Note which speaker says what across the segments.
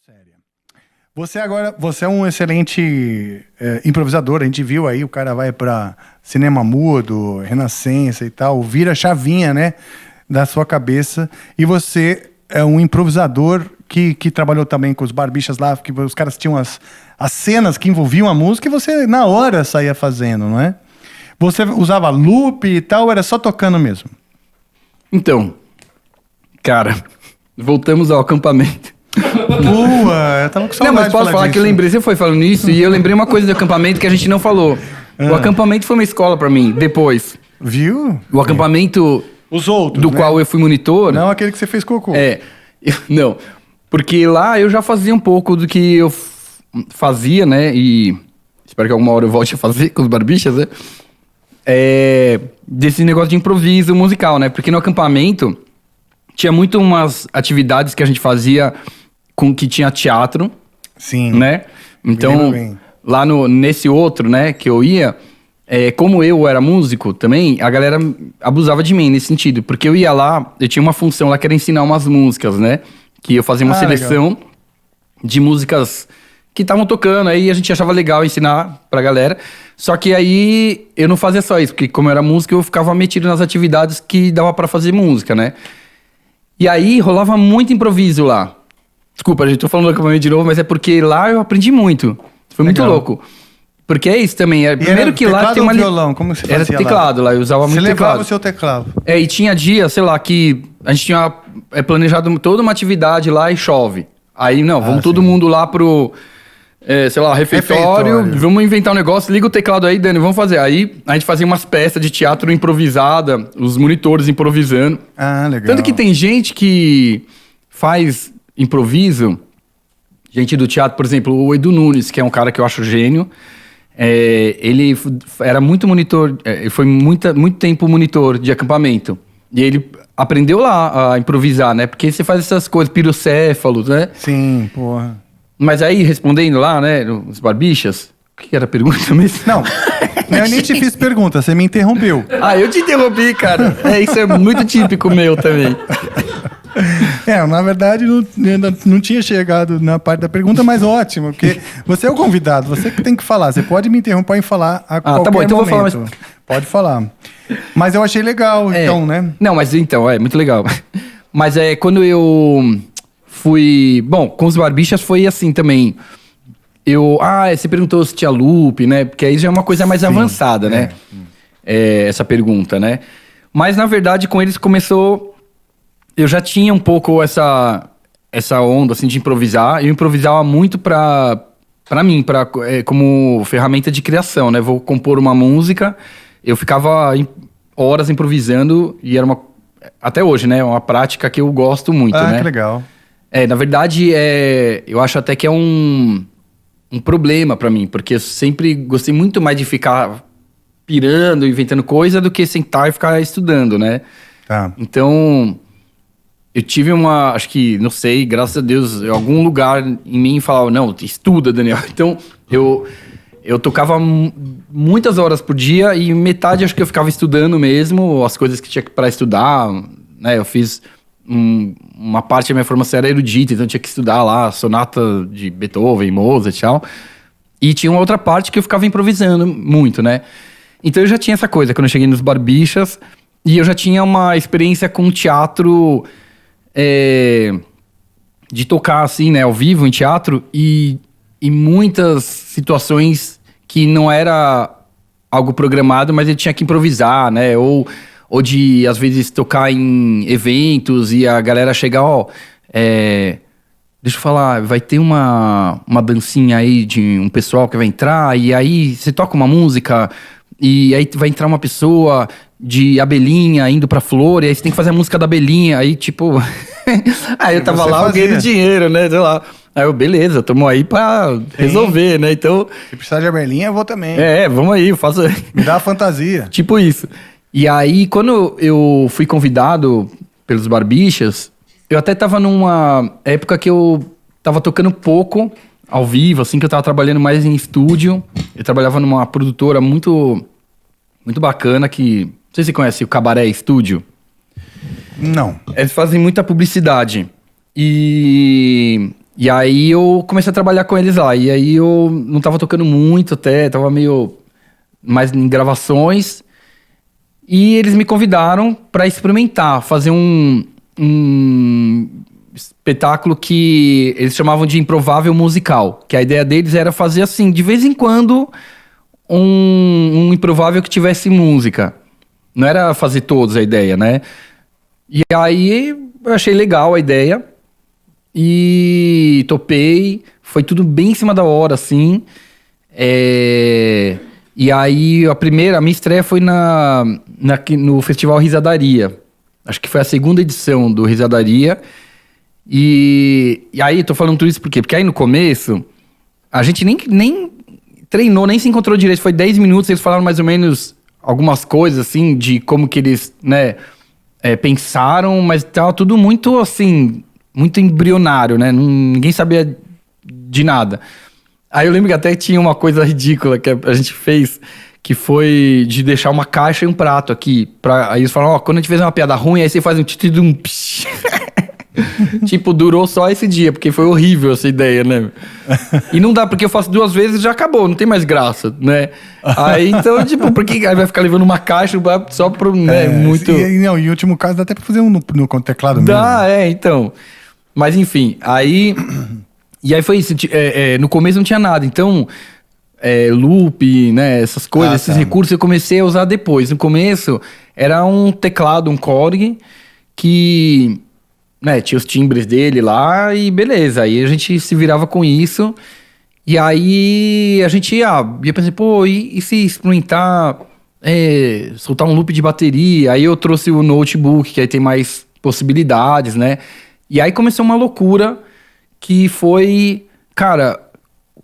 Speaker 1: séria. Você é um excelente improvisador. A gente viu aí, o cara vai para cinema mudo, Renascença e tal, vira a chavinha, né, da sua cabeça. E você é um improvisador que trabalhou também com os Barbixas lá, que os caras tinham as cenas que envolviam a música e você, na hora, saía fazendo, não é? Você usava loop e tal, ou era só tocando mesmo?
Speaker 2: Então, cara, voltamos ao acampamento.
Speaker 1: Eu tava com saudade.
Speaker 2: Não, mas posso falar que eu lembrei, você foi falando isso, e eu lembrei uma coisa do acampamento que a gente não falou. O acampamento foi uma escola pra mim, depois.
Speaker 1: Viu?
Speaker 2: O acampamento
Speaker 1: Os outros,
Speaker 2: do
Speaker 1: né?
Speaker 2: qual eu fui monitor...
Speaker 1: Não aquele que você fez cocô.
Speaker 2: Não, porque lá eu já fazia um pouco do que eu fazia, né, e espero que alguma hora eu volte a fazer com os Barbixas, né, desse negócio de improviso musical, né, porque no acampamento tinha muito umas atividades que a gente fazia com que tinha teatro.
Speaker 1: Sim.
Speaker 2: Né? Então, lá nesse outro, né, que eu ia, como eu era músico também, a galera abusava de mim nesse sentido. Porque eu ia lá, eu tinha uma função lá que era ensinar umas músicas, né? Que eu fazia uma seleção de músicas que estavam tocando, aí a gente achava legal ensinar pra galera. Só que aí eu não fazia só isso, porque como eu era músico, eu ficava metido nas atividades que dava pra fazer música, né? E aí rolava muito improviso lá. Desculpa, gente, tô falando do acampamento de novo, mas é porque lá eu aprendi muito. Foi muito louco. Porque é isso também. Primeiro que lá tem uma...
Speaker 1: violão? Como você fazia
Speaker 2: Era teclado lá, eu usava muito teclado.
Speaker 1: Você levava o seu teclado.
Speaker 2: E tinha dia, sei lá, que a gente tinha planejado toda uma atividade lá e chove. Aí, não, vamos todo mundo lá pro, sei lá, refeitório, vamos inventar um negócio, liga o teclado aí, Dani, vamos fazer. Aí a gente fazia umas peças de teatro improvisada, os monitores improvisando.
Speaker 1: Ah, legal.
Speaker 2: Tanto que tem gente que faz improviso, gente do teatro, por exemplo, o Edu Nunes, que é um cara que eu acho gênio, ele era muito monitor, foi muito tempo monitor de acampamento, e ele aprendeu lá a improvisar, né, porque você faz essas coisas, pirocéfalos, né?
Speaker 1: Sim, porra.
Speaker 2: Mas aí, respondendo lá, né, os Barbixas, o que era a pergunta mesmo?
Speaker 1: Não, eu nem te fiz pergunta, você me interrompeu.
Speaker 2: Eu te interrompi, cara. Isso é muito típico meu também.
Speaker 1: Na verdade, não tinha chegado na parte da pergunta, mas ótimo, porque você é o convidado, você que tem que falar. Você pode me interromper e falar a qualquer
Speaker 2: tá bom, então
Speaker 1: momento.
Speaker 2: vou falar, mas...
Speaker 1: Pode falar. Mas eu achei legal, então, né?
Speaker 2: Não, mas então, muito legal. Mas quando eu fui... Bom, com os Barbixas foi assim também. Você perguntou se tinha loop, né? Porque aí já é uma coisa mais avançada, né? Essa pergunta, né? Mas, na verdade, com eles começou... Eu já tinha um pouco essa onda, assim, de improvisar. Eu improvisava muito pra mim, como ferramenta de criação, né? Vou compor uma música, eu ficava horas improvisando e era até hoje, né? Uma prática que eu gosto muito, né?
Speaker 1: Que legal.
Speaker 2: Na verdade, eu acho até que é um problema pra mim, porque eu sempre gostei muito mais de ficar pirando, inventando coisa, do que sentar e ficar estudando, né?
Speaker 1: Tá.
Speaker 2: Então... Eu tive acho que, não sei, graças a Deus, algum lugar em mim falava, não, estuda, Daniel. Então, eu tocava muitas horas por dia e metade acho que eu ficava estudando mesmo, as coisas que tinha para estudar, né? Eu fiz uma parte da minha formação era erudita, então eu tinha que estudar lá, sonata de Beethoven, Mozart e tal. E tinha uma outra parte que eu ficava improvisando muito, né? Então eu já tinha essa coisa, quando eu cheguei nos Barbixas, e eu já tinha uma experiência com teatro... de tocar assim, né, ao vivo em teatro e muitas situações que não era algo programado, mas ele tinha que improvisar, né, ou de às vezes tocar em eventos e a galera chegar, deixa eu falar, vai ter uma dancinha aí de um pessoal que vai entrar e aí você toca uma música e aí vai entrar uma pessoa de abelhinha indo pra flor, e aí você tem que fazer a música da abelhinha, aí tipo... aí eu tava lá, eu ganhei dinheiro, né, sei lá. Aí eu, beleza, tamo aí pra resolver, né, então...
Speaker 1: Se precisar de abelhinha, eu vou também.
Speaker 2: Vamos aí, eu faço...
Speaker 1: Me dá a fantasia.
Speaker 2: Tipo isso. E aí, quando eu fui convidado pelos Barbixas, eu até tava numa época que eu tava tocando pouco ao vivo, assim, que eu tava trabalhando mais em estúdio. Eu trabalhava numa produtora muito bacana que... Não sei se você conhece o Cabaré Estúdio.
Speaker 1: Não.
Speaker 2: Eles fazem muita publicidade. E E aí eu comecei a trabalhar com eles lá. E aí eu não tava tocando muito até, tava meio mais em gravações. E eles me convidaram para experimentar, fazer um espetáculo que eles chamavam de improvável musical. Que a ideia deles era fazer assim, de vez em quando, um improvável que tivesse música. Não era fazer todos a ideia, né? E aí eu achei legal a ideia. E topei. Foi tudo bem em cima da hora, assim. E aí a minha estreia foi no Festival Risadaria. Acho que foi a segunda edição do Risadaria. E aí, tô falando tudo isso por quê? Porque aí no começo, a gente nem treinou, nem se encontrou direito. Foi 10 minutos, eles falaram mais ou menos algumas coisas, assim, de como que eles, né, pensaram, mas tava tudo muito, assim, muito embrionário, né? Ninguém sabia de nada. Aí eu lembro que até tinha uma coisa ridícula que a gente fez, que foi de deixar uma caixa e um prato aqui. Aí eles falaram, quando a gente fez uma piada ruim, aí você faz um titidum. Tipo, durou só esse dia, porque foi horrível essa ideia, né? E não dá, porque eu faço 2 vezes e já acabou, não tem mais graça, né? Aí, então, tipo, por que aí vai ficar levando uma caixa só pro, né, muito...
Speaker 1: E em último caso, dá até pra fazer um no teclado mesmo.
Speaker 2: Dá, então. Mas, enfim, aí... E aí foi isso, no começo não tinha nada, então... loop, né, essas coisas, esses recursos eu comecei a usar depois. No começo, era um teclado, um Korg, que... né, tinha os timbres dele lá e beleza. Aí a gente se virava com isso. E aí a gente ia pensar, pô, e se experimentar soltar um loop de bateria? Aí eu trouxe o notebook, que aí tem mais possibilidades, né? E aí começou uma loucura que foi, cara,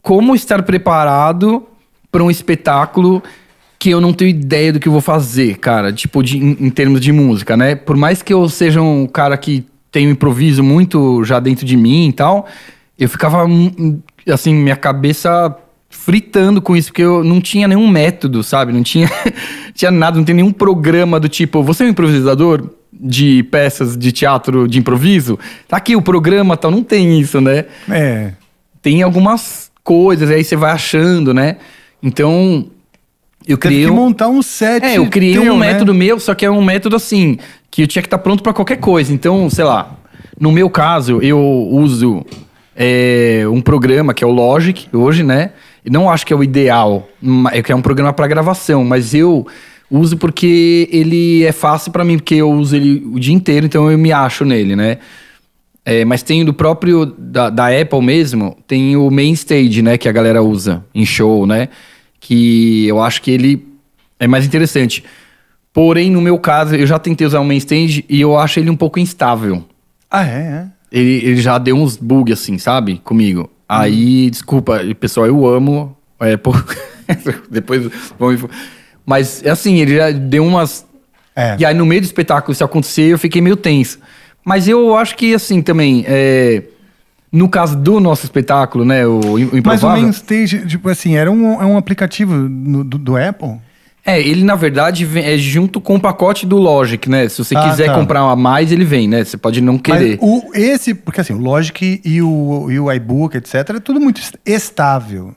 Speaker 2: como estar preparado para um espetáculo que eu não tenho ideia do que eu vou fazer, cara, tipo, em termos de música, né? Por mais que eu seja um cara que tem um improviso muito já dentro de mim e tal, eu ficava, assim, minha cabeça fritando com isso, porque eu não tinha nenhum método, sabe? Não tinha, tinha nada, não tem nenhum programa do tipo, você é um improvisador de peças de teatro de improviso? Tá aqui o programa, tal, não tem isso, né? Tem algumas coisas, aí você vai achando, né? Então, eu criei...
Speaker 1: Teve que montar um set.
Speaker 2: eu criei um método meu, só que é um método assim, que eu tinha que estar pronto para qualquer coisa. Então, sei lá, no meu caso, eu uso um programa que é o Logic, hoje, né? E não acho que é o ideal, que é um programa para gravação, mas eu uso porque ele é fácil para mim, porque eu uso ele o dia inteiro, então eu me acho nele, né? Mas tem do próprio, da Apple mesmo, tem o Main Stage, né? Que a galera usa em show, né? Que eu acho que ele é mais interessante. Porém, no meu caso, eu já tentei usar o Main Stage e eu acho ele um pouco instável. Ele já deu uns bugs assim, sabe? Comigo. Aí, desculpa, pessoal, eu amo Apple. Depois vamos... Mas, assim, ele já deu umas... E aí, no meio do espetáculo, isso acontecer, eu fiquei meio tenso. Mas eu acho que, assim, também... no caso do nosso espetáculo, né? O Improvável...
Speaker 1: Mas o Main Stage, tipo assim, era um aplicativo do Apple?
Speaker 2: Ele, na verdade, é junto com o pacote do Logic, né? Se você quiser comprar a mais, ele vem, né? Você pode não querer.
Speaker 1: Mas porque assim, o Logic e o iBook, etc., é tudo muito estável.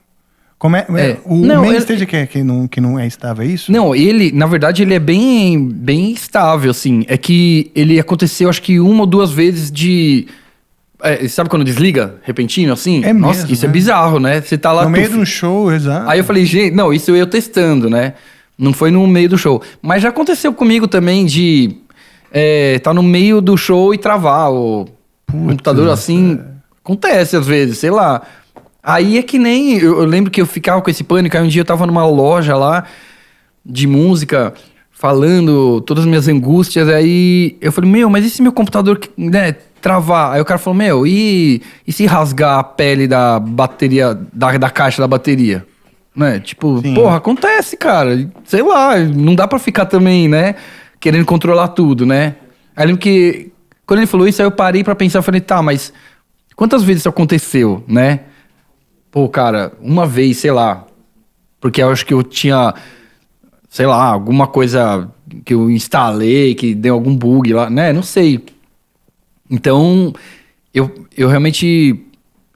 Speaker 1: O Main Stage que não é estável, é isso?
Speaker 2: Não, na verdade, ele é bem, bem estável, assim. É que ele aconteceu, acho que 1 ou 2 vezes de... sabe quando desliga repentino, assim? Nossa,
Speaker 1: mesmo,
Speaker 2: isso é bizarro, né? Você tá lá...
Speaker 1: No meio de um show, exato.
Speaker 2: Aí eu falei, gente... Não, isso eu testando, né? Não foi no meio do show. Mas já aconteceu comigo também de... tá no meio do show e travar o computador, assim... Acontece às vezes, sei lá... Aí é que nem... Eu lembro que eu ficava com esse pânico. Aí um dia eu tava numa loja lá de música, falando todas as minhas angústias. Aí eu falei, mas e se meu computador, né, travar? Aí o cara falou, e se rasgar a pele da bateria, da caixa da bateria? Né? Tipo, porra, acontece, cara. Sei lá, não dá pra ficar também, né, querendo controlar tudo, né? Aí eu lembro que quando ele falou isso, aí eu parei pra pensar. Eu falei, tá, mas quantas vezes isso aconteceu, né? Pô, cara, uma vez, sei lá, porque eu acho que eu tinha, sei lá, alguma coisa que eu instalei, que deu algum bug lá, né? Não sei. Então, eu realmente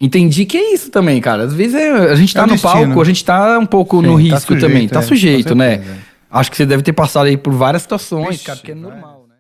Speaker 2: entendi que é isso também, cara. Às vezes a gente tá no palco, a gente tá um pouco no risco também. Tá sujeito, né? Acho que você deve ter passado aí por várias situações, cara, porque é normal, né?